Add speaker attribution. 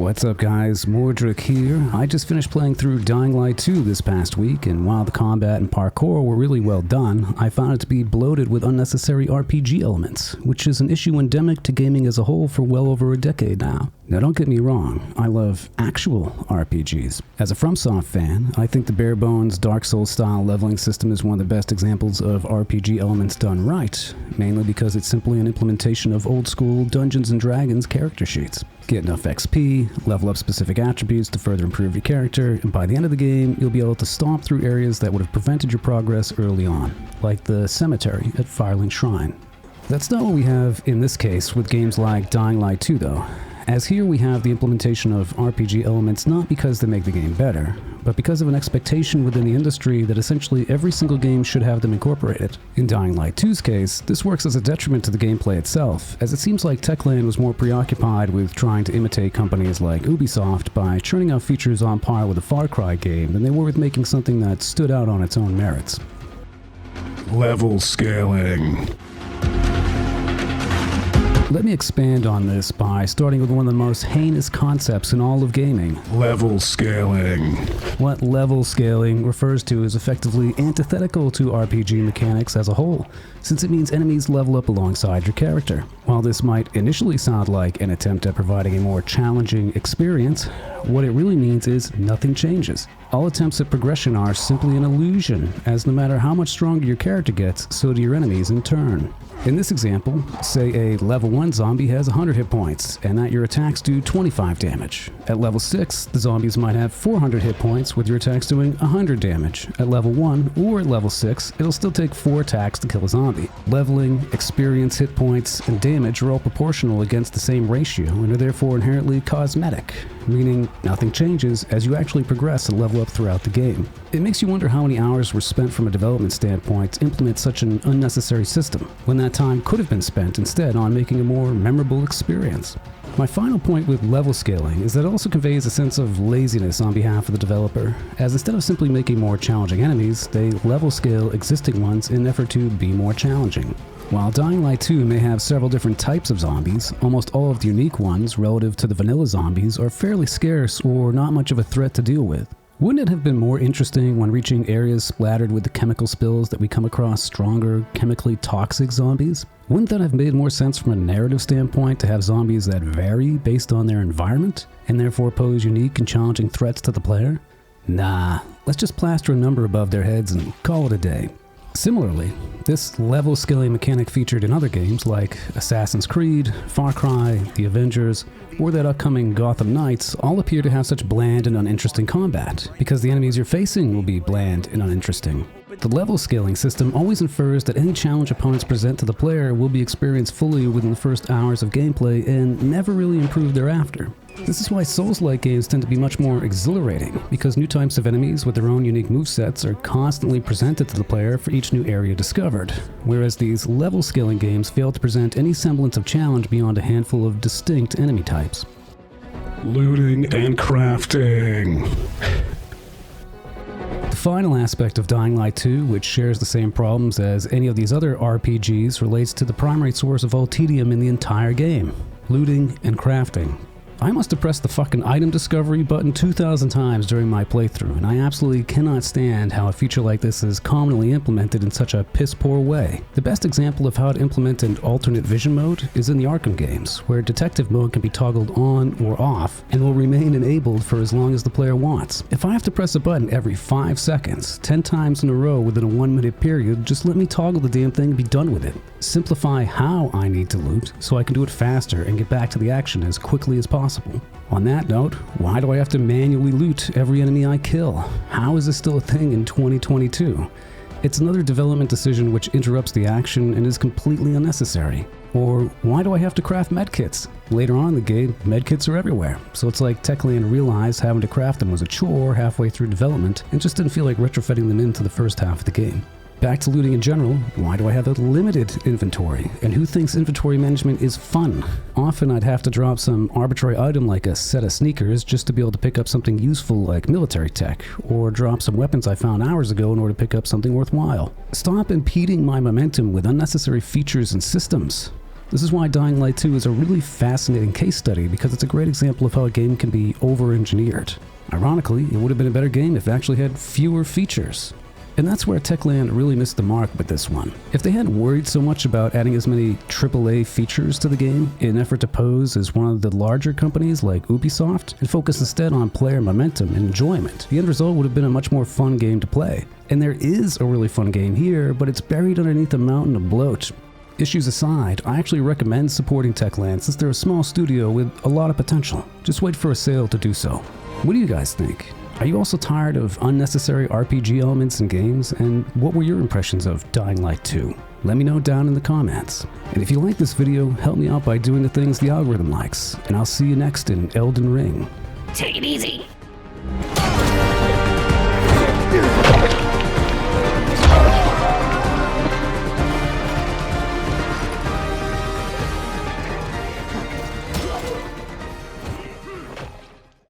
Speaker 1: What's up guys, Mordrick here. I just finished playing through Dying Light 2 this past week, and while the combat and parkour were really well done, I found it to be bloated with unnecessary RPG elements, which is an issue endemic to gaming as a whole for well over a decade now. Now don't get me wrong, I love actual RPGs. As a FromSoft fan, I think the bare bones Dark Souls style leveling system is one of the best examples of RPG elements done right, mainly because it's simply an implementation of old school Dungeons and Dragons character sheets. Get enough XP, level up specific attributes to further improve your character, and by the end of the game, you'll be able to stomp through areas that would have prevented your progress early on, like the cemetery at Firelink Shrine. That's not what we have in this case with games like Dying Light 2 though, as here we have the implementation of RPG elements not because they make the game better, but because of an expectation within the industry that essentially every single game should have them incorporated. In Dying Light 2's case, this works as a detriment to the gameplay itself, as it seems like Techland was more preoccupied with trying to imitate companies like Ubisoft by churning out features on par with a Far Cry game than they were with making something that stood out on its own merits.
Speaker 2: Level scaling.
Speaker 1: Let me expand on this by starting with one of the most heinous concepts in all of gaming.
Speaker 2: Level scaling.
Speaker 1: What level scaling refers to is effectively antithetical to RPG mechanics as a whole, since it means enemies level up alongside your character. While this might initially sound like an attempt at providing a more challenging experience, what it really means is nothing changes. All attempts at progression are simply an illusion, as no matter how much stronger your character gets, so do your enemies in turn. In this example, say a level 1 zombie has 100 hit points, and that your attacks do 25 damage. At level 6, the zombies might have 400 hit points, with your attacks doing 100 damage. At level 1 or at level 6, it'll still take 4 attacks to kill a zombie. Leveling, experience, hit points, and damage are all proportional against the same ratio, and are therefore inherently cosmetic, meaning nothing changes as you actually progress and level up throughout the game. It makes you wonder how many hours were spent from a development standpoint to implement such an unnecessary system, when that time could have been spent instead on making a more memorable experience. My final point with level scaling is that it also conveys a sense of laziness on behalf of the developer, as instead of simply making more challenging enemies, they level scale existing ones in an effort to be more challenging. While Dying Light 2 may have several different types of zombies, almost all of the unique ones relative to the vanilla zombies are fairly scarce or not much of a threat to deal with. Wouldn't it have been more interesting when reaching areas splattered with the chemical spills that we come across stronger, chemically toxic zombies? Wouldn't that have made more sense from a narrative standpoint to have zombies that vary based on their environment, and therefore pose unique and challenging threats to the player? Nah, let's just plaster a number above their heads and call it a day. Similarly, this level scaling mechanic featured in other games like Assassin's Creed, Far Cry, The Avengers, or that upcoming Gotham Knights all appear to have such bland and uninteresting combat, because the enemies you're facing will be bland and uninteresting. The level scaling system always infers that any challenge opponents present to the player will be experienced fully within the first hours of gameplay and never really improve thereafter. This is why Souls-like games tend to be much more exhilarating, because new types of enemies with their own unique movesets are constantly presented to the player for each new area discovered, whereas these level scaling games fail to present any semblance of challenge beyond a handful of distinct enemy types.
Speaker 2: Looting and crafting.
Speaker 1: The final aspect of Dying Light 2, which shares the same problems as any of these other RPGs, relates to the primary source of all tedium in the entire game: looting and crafting. I must have pressed the fucking item discovery button 2,000 times during my playthrough, and I absolutely cannot stand how a feature like this is commonly implemented in such a piss-poor way. The best example of how to implement an alternate vision mode is in the Arkham games, where detective mode can be toggled on or off, and will remain enabled for as long as the player wants. If I have to press a button every 5 seconds, 10 times in a row within a 1-minute period, just let me toggle the damn thing and be done with it. Simplify how I need to loot, so I can do it faster and get back to the action as quickly as possible. On that note, why do I have to manually loot every enemy I kill? How is this still a thing in 2022? It's another development decision which interrupts the action and is completely unnecessary. Or why do I have to craft medkits? Later on in the game, medkits are everywhere, so it's like Techland realized having to craft them was a chore halfway through development and just didn't feel like retrofitting them into the first half of the game. Back to looting in general, why do I have a limited inventory? And who thinks inventory management is fun? Often I'd have to drop some arbitrary item like a set of sneakers just to be able to pick up something useful like military tech, or drop some weapons I found hours ago in order to pick up something worthwhile. Stop impeding my momentum with unnecessary features and systems. This is why Dying Light 2 is a really fascinating case study, because it's a great example of how a game can be over-engineered. Ironically, it would have been a better game if it actually had fewer features. And that's where Techland really missed the mark with this one. If they hadn't worried so much about adding as many AAA features to the game in an effort to pose as one of the larger companies like Ubisoft, and focus instead on player momentum and enjoyment, the end result would have been a much more fun game to play. And there is a really fun game here, but it's buried underneath a mountain of bloat. Issues aside, I actually recommend supporting Techland since they're a small studio with a lot of potential. Just wait for a sale to do so. What do you guys think? Are you also tired of unnecessary RPG elements in games? And what were your impressions of Dying Light 2? Let me know down in the comments. And if you like this video, help me out by doing the things the algorithm likes. And I'll see you next in Elden Ring.
Speaker 3: Take it easy.